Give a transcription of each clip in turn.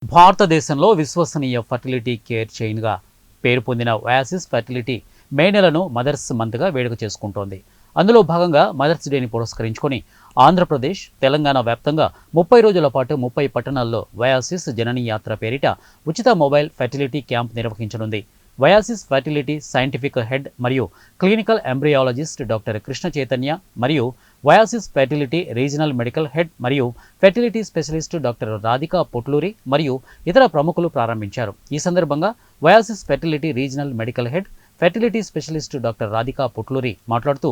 భారతదేశంలో విశ్వసనీయ fertility care చైన్గా పేరు పొందిన ఒయాసిస్ ఫర్టిలిటీ మే నెలను మదర్స్ మంత్గా వేడుక చేసుకుంటోంది. అందులో భాగంగా మదర్స్ డేని పురస్కరించుకొని ఆంధ్రప్రదేశ్, తెలంగాణ వ్యాప్తంగా 30 రోజుల పాటు 30 పట్టణాల్లో ఒయాసిస్ జననీ యాత్ర పేరిట ఉచిత మొబైల్ ఫెర్టిలిటీ క్యాంప్ నిర్వహించనుంది. ఒయాసిస్ ఫెర్టిలిటీ సైంటిఫిక్ హెడ్ మరియు clinical embryologist doctor Krishna Chaitanya మరియు Oasis fertility regional medical head మరియు fertility specialist doctor Radhika Potluri మరియు ఇతర ప్రముఖులు ప్రారంభించారు. ఈ సందర్భంగా Oasis fertility regional medical head, fertility specialist doctor Radhika Potluri మాట్లాడుతూ,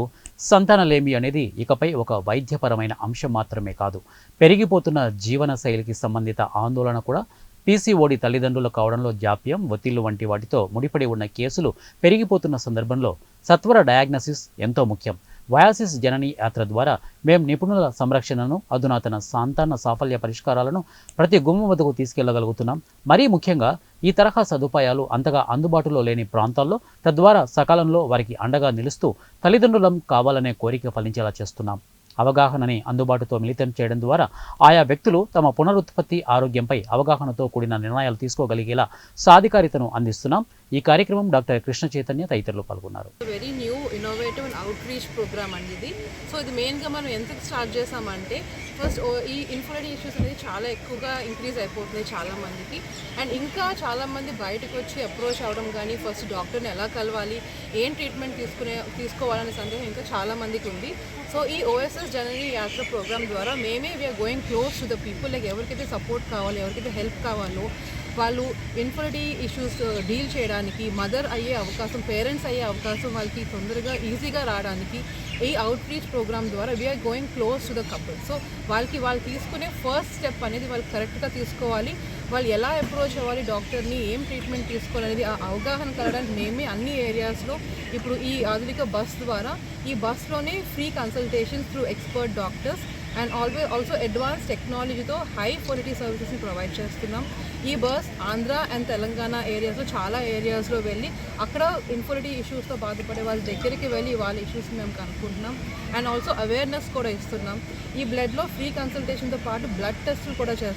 సంతానలేమి అనేది ఇకపై ఒక వైద్యపరమైన అంశం మాత్రమే కాదు, పెరిగిపోతున్న జీవన శైలికి సంబంధిత ఆందోళన కూడా. పీసీఓడి తల్లిదండ్రులు కావడంలో జాప్యం, ఒత్తిళ్లు వంటి వాటితో ముడిపడి ఉన్న కేసులు పెరిగిపోతున్న సందర్భంలో సత్వర డయాగ్నసిస్ ఎంతో ముఖ్యం. ఒయాసిస్ జననీ యాత్ర ద్వారా మేము నిపుణుల సంరక్షణను, అధునాతన సంతాన సాఫల్య పరిష్కారాలను ప్రతి గుమ్మం వద్దకు తీసుకెళ్లగలుగుతున్నాం. మరీ ముఖ్యంగా ఈ తరహా సదుపాయాలు అంతగా అందుబాటులో లేని ప్రాంతాల్లో, తద్వారా సకాలంలో వారికి అండగా నిలుస్తూ తల్లిదండ్రులం కావాలనే కోరిక ఫలించేలా చేస్తున్నాం. అవగాహనని అందుబాటుతో మిళితం చేయడం ద్వారా ఆయా వ్యక్తులు తమ పునరుత్పత్తి, ఆరోగ్యంపై అవగాహనతో కూడిన నిర్ణయాలు తీసుకోగలిగేలా సాధికారితను అందిస్తున్నాం. ఈ కార్యక్రమం డాక్టర్ కృష్ణ చైతన్య తదితరులు పాల్గొన్నారు. Very new innovative and outreach program అండి ఇది. సో ఇది మెయిన్గా మనం ఎందుకు స్టార్ట్ చేసామంటే, ఫస్ట్ ఈ ఇన్ఫర్టిలిటీ ఇష్యూస్ అనేది చాలా ఎక్కువగా ఇంక్రీజ్ అయిపోతుంది చాలామందికి. అండ్ ఇంకా చాలామంది బయటకు వచ్చి అప్రోచ్ అవ్వడం కానీ, ఫస్ట్ డాక్టర్ని ఎలా కలవాలి, ఏం ట్రీట్మెంట్ తీసుకోవాలనే సందేహం ఇంకా చాలామందికి ఉంది. సో ఈ ఓఎస్ఎస్ జననీ యాత్ర ప్రోగ్రామ్ ద్వారా మేమే we are going close to the people. Like ఎవరికైతే సపోర్ట్ కావాలో, ఎవరికైతే హెల్ప్ కావాలో, వాళ్ళు ఇన్ఫర్టిలిటీ ఇష్యూస్ డీల్ చేయడానికి, మదర్ అయ్యే అవకాశం, పేరెంట్స్ అయ్యే అవకాశం వాళ్ళకి తొందరగా ఈజీగా రావడానికి ఈ అవుట్ రీచ్ ప్రోగ్రామ్ ద్వారా we are going close to the couple. So వాళ్ళు తీసుకునే ఫస్ట్ స్టెప్ అనేది వాళ్ళు కరెక్ట్గా తీసుకోవాలి. వాళ్ళు ఎలా అప్రోచ్ అవ్వాలి డాక్టర్ని, ఏం ట్రీట్మెంట్ తీసుకోవాలనేది ఆ అవగాహన కలగడానికి మేమే అన్ని ఏరియాస్లో ఇప్పుడు ఈ ఆధునిక బస్ ద్వారా, ఈ బస్లోనే free consultations through expert doctors and also advance టెక్నాలజీతో హై క్వాలిటీ సర్వీసెస్ని ప్రొవైడ్ చేస్తున్నాం. ఈ బస్ ఆంధ్ర అండ్ తెలంగాణ ఏరియాస్లో చాలా ఏరియాస్లో వెళ్ళి అక్కడ ఇన్ఫర్టిలిటీ ఇష్యూస్తో బాధపడే వాళ్ళ దగ్గరికి వెళ్ళి వాళ్ళ ఇష్యూస్ని మేము కనుక్కుంటున్నాం. అండ్ ఆల్సో అవేర్నెస్ కూడా ఇస్తున్నాం. ఈ బ్లడ్లో ఫ్రీ కన్సల్టేషన్తో పాటు బ్లడ్ టెస్టులు కూడా చేస్తున్నాం.